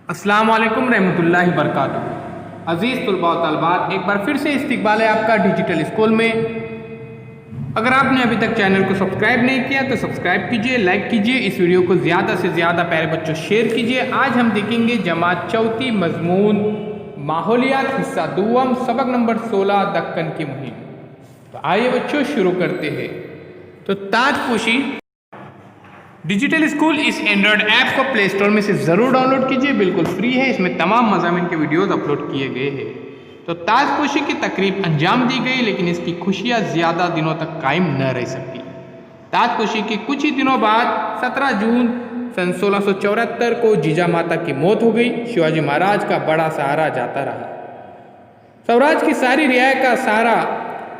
अस्सलाम वालेकुम रहमतुल्लाहि बरकातुहू। अज़ीज़ तलबा व तलबात, एक बार फिर से इस्तकबाल है आपका डिजिटल स्कूल में। अगर आपने अभी तक चैनल को सब्सक्राइब नहीं किया तो सब्सक्राइब कीजिए, लाइक कीजिए, इस वीडियो को ज़्यादा से ज़्यादा प्यारे बच्चों शेयर कीजिए। आज हम देखेंगे जमात चौथी मजमून माहौलियात हिस्सा दुआम सबक नंबर 16 दक्कन की मुहिम। तो आइए बच्चों शुरू करते हैं। तो ताजपोशी डिजिटल स्कूल इस एंड्रॉयड ऐप को प्ले स्टोर में से ज़रूर डाउनलोड कीजिए, बिल्कुल फ्री है। इसमें तमाम मज़ामिन के वीडियोज़ अपलोड किए गए हैं। तो ताजपोशी की तकरीब अंजाम दी गई, लेकिन इसकी खुशियाँ ज़्यादा दिनों तक कायम न रह सकी। ताजपोशी के कुछ ही दिनों बाद 17 जून सन 1674 को जीजा माता की मौत हो गई। शिवाजी महाराज का बड़ा सहारा जाता रहा। स्वराज की सारी रियाय का सहारा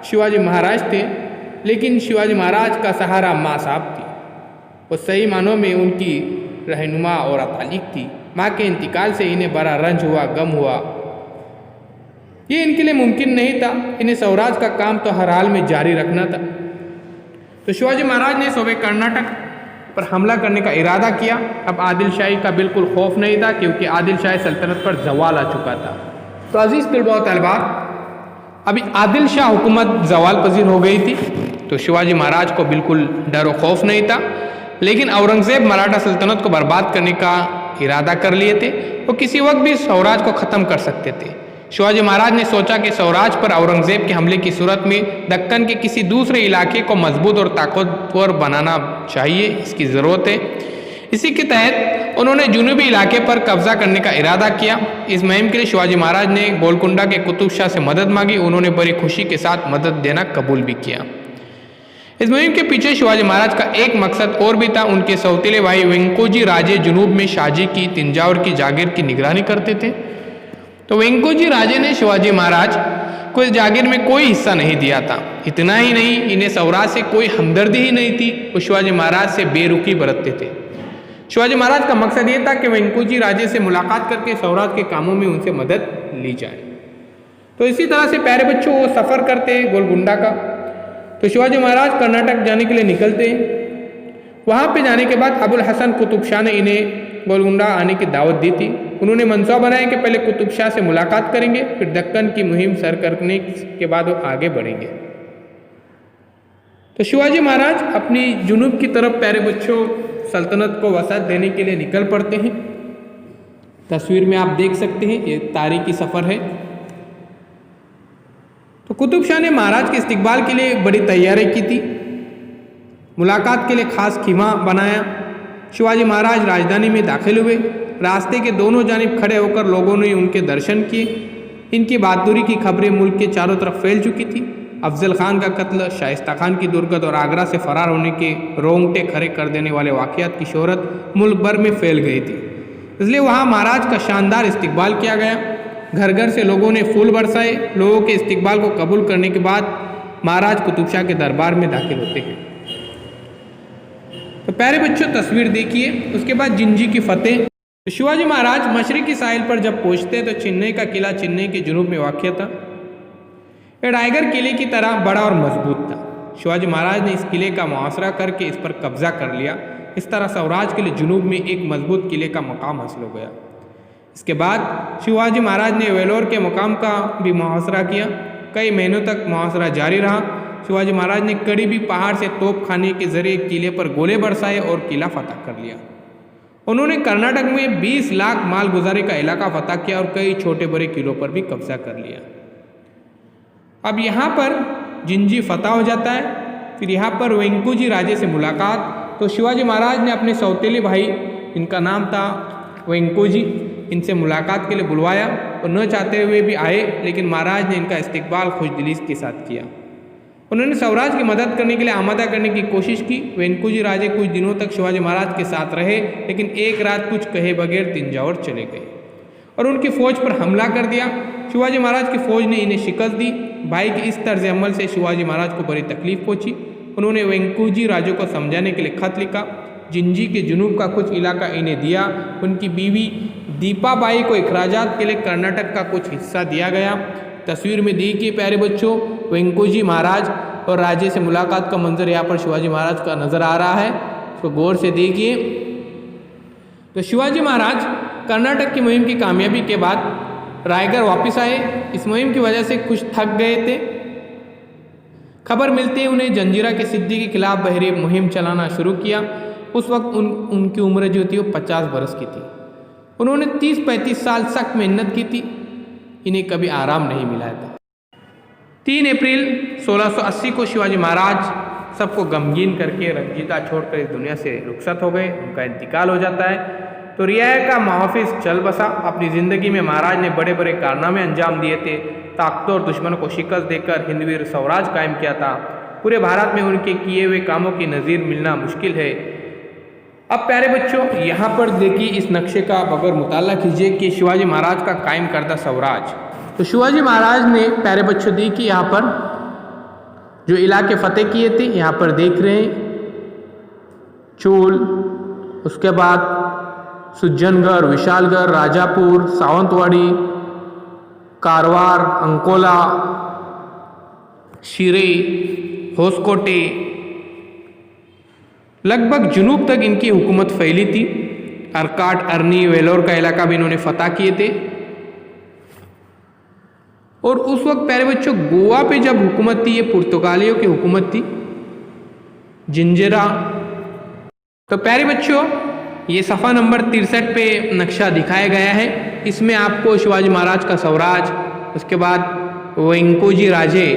शिवाजी महाराज थे, लेकिन शिवाजी महाराज का सहारा माँ साहब थी। वो सही मानों में उनकी रहनुमा और अतालिक थी। माँ के इंतकाल से इन्हें बड़ा रंज हुआ, गम हुआ। ये इनके लिए मुमकिन नहीं था। इन्हें स्वराज का काम तो हर हाल में जारी रखना था। तो शिवाजी महाराज ने सूबे कर्नाटक पर हमला करने का इरादा किया। अब आदिल शाही का बिल्कुल खौफ नहीं था, क्योंकि आदिल शाही सल्तनत पर जवाल आ चुका था। तो अजीज़ तलबा व तलबात, अभी आदिल शाह हुकूमत जवाल पजीर हो गई थी। तो शिवाजी महाराज को बिल्कुल डर व खौफ नहीं था। लेकिन औरंगज़ेब मराठा सल्तनत को बर्बाद करने का इरादा कर लिए थे। वो किसी वक्त भी स्वराज को ख़त्म कर सकते थे। शिवाजी महाराज ने सोचा कि स्वराज पर औरंगज़ेब के हमले की सूरत में दक्कन के किसी दूसरे इलाके को मजबूत और ताकतवर बनाना चाहिए, इसकी ज़रूरत है। इसी के तहत उन्होंने जुनूबी इलाके पर कब्जा करने का इरादा किया। इस मुहिम के लिए शिवाजी महाराज ने गोलकुंडा के कुतुब शाह से मदद मांगी। उन्होंने बड़ी खुशी के साथ मदद देना कबूल भी किया। इस मुहिम के पीछे शिवाजी महाराज का एक मकसद और भी था। उनके सौतेले भाई वेंकोजी राजे जुनूब में शाहजी की तिंजावर की जागीर की निगरानी करते थे। तो वेंकोजी राजे ने शिवाजी महाराज को इस जागीर में कोई हिस्सा नहीं दिया था। इतना ही नहीं, इन्हें स्वराज से कोई हमदर्दी ही नहीं थी। वो शिवाजी महाराज से बेरुखी बरतते थे। शिवाजी महाराज का मकसद ये था कि वेंकोजी राजे से मुलाकात करके स्वराज के कामों में उनसे मदद ली जाए। तो इसी तरह से प्यारे बच्चों वो सफ़र करते गोलकुंडा का। तो शिवाजी महाराज कर्नाटक जाने के लिए निकलते हैं। वहाँ पे जाने के बाद अबुल हसन कुतुब शाह ने इन्हें गोलकुंडा आने की दावत दी थी। उन्होंने मंसूबा बनाया कि पहले कुतुब शाह से मुलाकात करेंगे, फिर दक्कन की मुहिम सर करने के बाद वो आगे बढ़ेंगे। तो शिवाजी महाराज अपनी जुनूब की तरफ प्यारे बच्चों सल्तनत को वसात देने के लिए निकल पड़ते हैं। तस्वीर में आप देख सकते हैं, ये तारीखी सफ़र है। तो कुतुब शाह ने महाराज के इस्तकबाल के लिए बड़ी तैयारी की थी। मुलाकात के लिए खास खीमा बनाया। शिवाजी महाराज राजधानी में दाखिल हुए। रास्ते के दोनों जानिब खड़े होकर लोगों ने उनके दर्शन किए। इनकी बहादुरी की खबरें मुल्क के चारों तरफ फैल चुकी थी। अफजल खान का कत्ल, शाइस्ता खान की दुर्गत और आगरा से फरार होने के रोंगटे खड़े कर देने वाले वाक़यात की शोहरत मुल्क भर में फैल गई थी। इसलिए वहाँ महाराज का शानदार इस्तकबाल किया गया। घर घर से लोगों ने फूल बरसाए। लोगों के इस्तकबाल को कबूल करने के बाद महाराज कुतुब शाह के दरबार में दाखिल होते हैं। तो प्यारे बच्चों तस्वीर देखिए। उसके बाद जिंजी की फतेह। तो शिवाजी महाराज मशरक़ी साहिल पर जब पहुँचते तो चेन्नई का किला चेन्नई के जुनूब में वाक़ था। यह टाइगर किले की तरह बड़ा और मजबूत था। शिवाजी महाराज ने इस किले का मुआसरा करके इस पर कब्जा कर लिया। इस तरह स्वराज के लिए जुनूब में एक मजबूत किले का मकाम हासिल हो गया। इसके बाद शिवाजी महाराज ने वेलोर के मुकाम का भी मुहासरा किया। कई महीनों तक मुहासरा जारी रहा। शिवाजी महाराज ने करीबी पहाड़ से तोप खाने के जरिए किले पर गोले बरसाए और किला फतह कर लिया। उन्होंने कर्नाटक में 20 लाख माल गुजारे का इलाका फतह किया और कई छोटे बड़े किलों पर भी कब्जा कर लिया। अब यहाँ पर जिंजी फतह हो जाता है। फिर यहाँ पर वेंकोजी राजे से मुलाकात। तो शिवाजी महाराज ने अपने सौतेले भाई, इनका नाम था वेंकोजी, इनसे मुलाकात के लिए बुलवाया और न चाहते हुए भी आए, लेकिन महाराज ने इनका इस्तकबाल खुशदिली के साथ किया। उन्होंने स्वराज की मदद करने के लिए आमादा करने की कोशिश की। वेंकोजी राजे कुछ दिनों तक शिवाजी महाराज के साथ रहे, लेकिन एक रात कुछ कहे बगैर तिंजावर चले गए और उनकी फ़ौज पर हमला कर दिया। शिवाजी महाराज की फ़ौज ने इन्हें शिकस्त दी। भाई के इस तर्ज अमल से शिवाजी महाराज को बड़ी तकलीफ पहुँची। उन्होंने वेंकोजी राजे को समझाने के लिए खत लिखा। जिंजी के जुनूब का कुछ इलाका इन्हें दिया। उनकी बीवी दीपाबाई को अखराजात के लिए कर्नाटक का कुछ हिस्सा दिया गया। तस्वीर में देखिए प्यारे बच्चों, वेंकोजी महाराज और राजे से मुलाकात का मंजर यहाँ पर शिवाजी महाराज का नज़र आ रहा है। इसको गौर से देखिए। तो शिवाजी महाराज कर्नाटक की मुहिम की कामयाबी के बाद रायगढ़ वापस आए। इस मुहिम की वजह से कुछ थक गए थे। खबर मिलती है उन्हें जंजीरा के सिद्दी के खिलाफ बहरी मुहिम चलाना शुरू किया। उस वक्त उनकी उम्र जो थी वो 50 बरस की थी। उन्होंने 30-35 साल सख्त मेहनत की थी, इन्हें कभी आराम नहीं मिला था। 3 अप्रैल 1680 को शिवाजी महाराज सबको गमगीन करके रंजीता छोड़कर इस दुनिया से रुखसत हो गए, उनका इंतकाल हो जाता है। तो रियाया का मुहाफिज चल बसा। अपनी ज़िंदगी में महाराज ने बड़े बड़े कारनामे अंजाम दिए थे। ताकतवर दुश्मनों को शिकस्त देकर हिंदवीर स्वराज कायम किया था। पूरे भारत में उनके किए हुए कामों की नज़ीर मिलना मुश्किल है। अब प्यारे बच्चों, यहाँ पर देखिए इस नक्शे का बगैर मुताला कीजिए कि शिवाजी महाराज का कायम करदा स्वराज। तो शिवाजी महाराज ने प्यारे बच्चों दी कि यहाँ पर जो इलाके फतेह किए थे, यहाँ पर देख रहे हैं चूल, उसके बाद सुज्जनगढ़, विशालगढ़, राजापुर, सावंतवाड़ी, कारवार, अंकोला, शिरे, होसकोटे, लगभग जुनूब तक इनकी हुकूमत फैली थी। अर्काट, अरनी, वेलोर का इलाका भी इन्होंने फतह किए थे। और उस वक्त प्यारे बच्चों गोवा पे जब हुकूमत थी, ये पुर्तगालियों की हुकूमत थी, जिंजरा। तो प्यारे बच्चों ये सफ़ा नंबर 63 पे नक्शा दिखाया गया है। इसमें आपको शिवाजी महाराज का स्वराज, उसके बाद वेंकोजी राजे,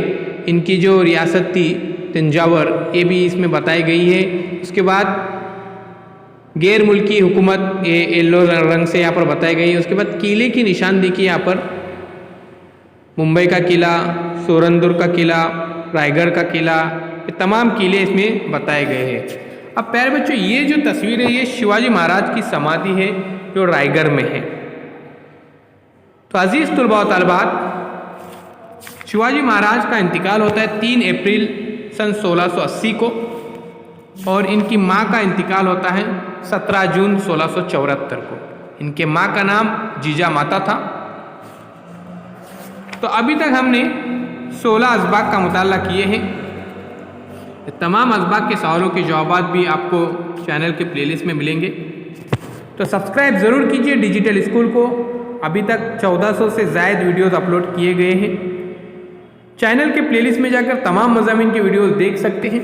इनकी जो रियासत थी तंजावर, ये भी इसमें बताई गई है। उसके बाद गैर मुल्की हुकूमत ये येलो रंग से यहाँ पर बताई गई है। उसके बाद किले की निशान देखिए यहाँ पर, मुंबई का किला, सोरंदुर का किला, रायगढ़ का किला, ये तमाम किले इसमें बताए गए हैं। अब प्यारे बच्चों ये जो तस्वीर है ये शिवाजी महाराज की समाधि है जो रायगढ़ में है। तो अजीज तुलबा व तालिबात, शिवाजी महाराज का इंतकाल होता है 3 अप्रैल सन 1680 को और इनकी माँ का इंतकाल होता है 17 जून 1674 को। इनके माँ का नाम जीजा माता था। तो अभी तक हमने 16 असबाग का मुताला किए हैं। तमाम असबाग के सवालों के जवाब भी आपको चैनल के प्लेलिस्ट में मिलेंगे। तो सब्सक्राइब ज़रूर कीजिए डिजिटल स्कूल को। अभी तक 1400 से ज़ायद वीडियोस अपलोड किए गए हैं। चैनल के प्लेलिस्ट में जाकर तमाम मज़ामीन के वीडियोस देख सकते हैं।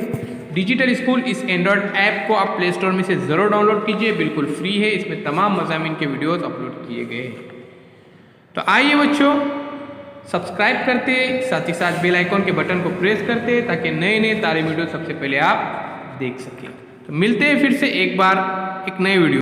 डिजिटल स्कूल इस एंड्रॉयड ऐप को आप प्ले स्टोर में से ज़रूर डाउनलोड कीजिए, बिल्कुल फ्री है। इसमें तमाम मज़ामीन के वीडियोस अपलोड किए गए हैं। तो आइए बच्चों सब्सक्राइब करते, साथ ही साथ बेल आइकॉन के बटन को प्रेस करते ताकि नए नए तालीमी वीडियो सबसे पहले आप देख सकें। तो मिलते हैं फिर से एक बार एक नए वीडियो।